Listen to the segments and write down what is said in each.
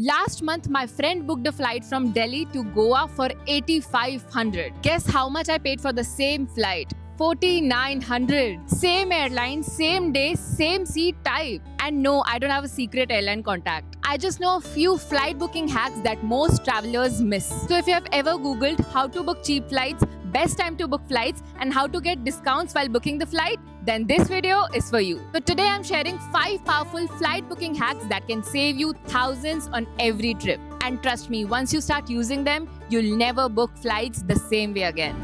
Last month, my friend booked a flight from Delhi to Goa for 8,500. Guess how much I paid for the same flight? 4,900. Same airline, same day, same seat type. And no, I don't have a secret airline contact. I just know a few flight booking hacks that most travelers miss. So if you have ever Googled how to book cheap flights, best time to book flights, and how to get discounts while booking the flight, then this video is for you. So today I'm sharing 5 powerful flight booking hacks that can save you thousands on every trip. And trust me, once you start using them, you'll never book flights the same way again.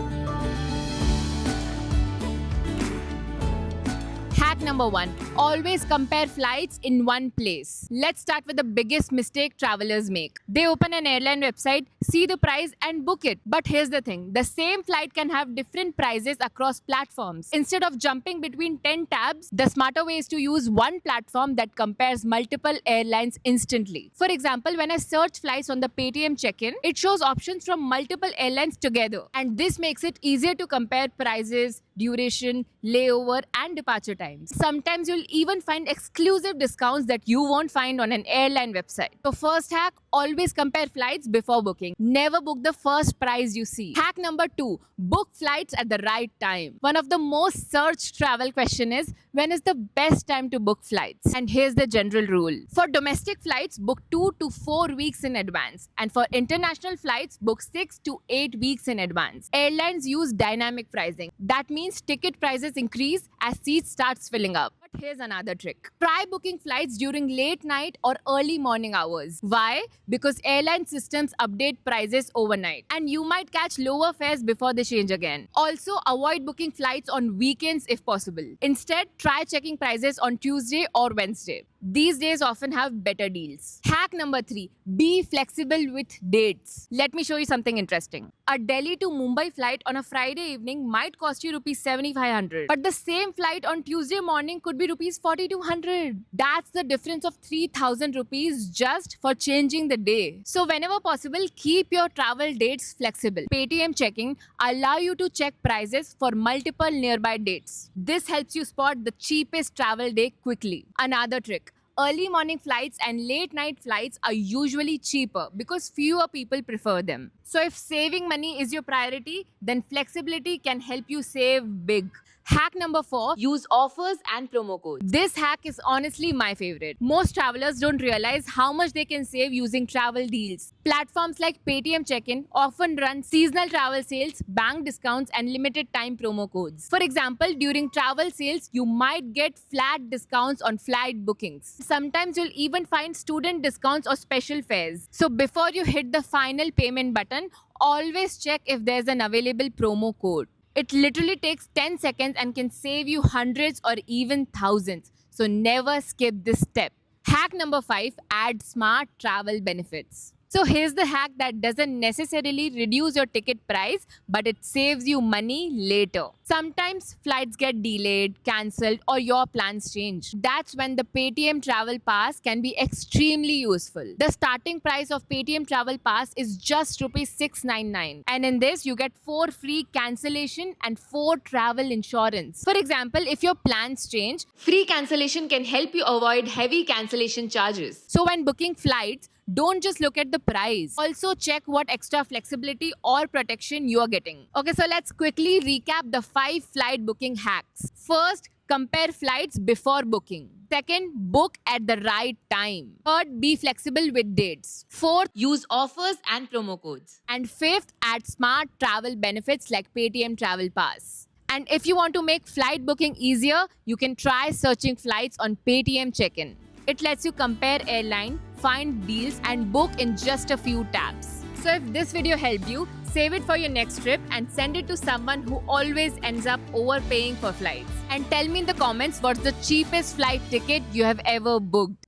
Hack number 1. Always compare flights in one place. Let's start with the biggest mistake travelers make. They open an airline website, see the price and book it. But here's the thing. The same flight can have different prices across platforms. Instead of jumping between 10 tabs, the smarter way is to use one platform that compares multiple airlines instantly. For example, when I search flights on the Paytm check-in, it shows options from multiple airlines together. And this makes it easier to compare prices, duration, layover and departure times. Sometimes you'll even find exclusive discounts that you won't find on an airline website. So first hack, always compare flights before booking. Never book the first price you see. Hack number 2, book flights at the right time. One of the most searched travel question is, when is the best time to book flights? And here's the general rule. For domestic flights, book 2 to 4 weeks in advance. And for international flights, book 6 to 8 weeks in advance. Airlines use dynamic pricing. That means ticket prices increase as seats starts filling up. But here's another trick. Try booking flights during late night or early morning hours. Why? Because airline systems update prices overnight and you might catch lower fares before they change again. Also, avoid booking flights on weekends if possible. Instead, try checking prices on Tuesday or Wednesday. These days often have better deals. Hack number 3. Be flexible with dates. Let me show you something interesting. A Delhi to Mumbai flight on a Friday evening might cost you rupees 7,500. But the same flight on Tuesday morning could be rupees 4,200. That's the difference of 3,000 rupees just for changing the day. So whenever possible, keep your travel dates flexible. Paytm checking allow you to check prices for multiple nearby dates. This helps you spot the cheapest travel day quickly. Another trick. Early morning flights and late night flights are usually cheaper because fewer people prefer them. So if saving money is your priority, then flexibility can help you save big. Hack number 4, use offers and promo codes. This hack is honestly my favorite. Most travelers don't realize how much they can save using travel deals. Platforms like Paytm Check-in often run seasonal travel sales, bank discounts and limited time promo codes. For example, during travel sales, you might get flat discounts on flight bookings. Sometimes you'll even find student discounts or special fares. So before you hit the final payment button, always check if there's an available promo code. It literally takes 10 seconds and can save you hundreds or even thousands. So never skip this step. Hack number 5, add smart travel benefits. So here's the hack that doesn't necessarily reduce your ticket price, but it saves you money later. Sometimes flights get delayed, cancelled, or your plans change. That's when the Paytm Travel Pass can be extremely useful. The starting price of Paytm Travel Pass is just rupees 699. And in this, you get 4 free cancellation and 4 travel insurance. For example, if your plans change, free cancellation can help you avoid heavy cancellation charges. So when booking flights, don't just look at the price. Also check what extra flexibility or protection you are getting. Okay, so let's quickly recap the 5 flight booking hacks. First, compare flights before booking. Second, book at the right time. Third, be flexible with dates. Fourth, use offers and promo codes. And fifth, add smart travel benefits like Paytm Travel Pass. And if you want to make flight booking easier, you can try searching flights on Paytm Check-in. It lets you compare airline, find deals and book in just a few taps. So if this video helped you, save it for your next trip and send it to someone who always ends up overpaying for flights. And tell me in the comments what's the cheapest flight ticket you have ever booked.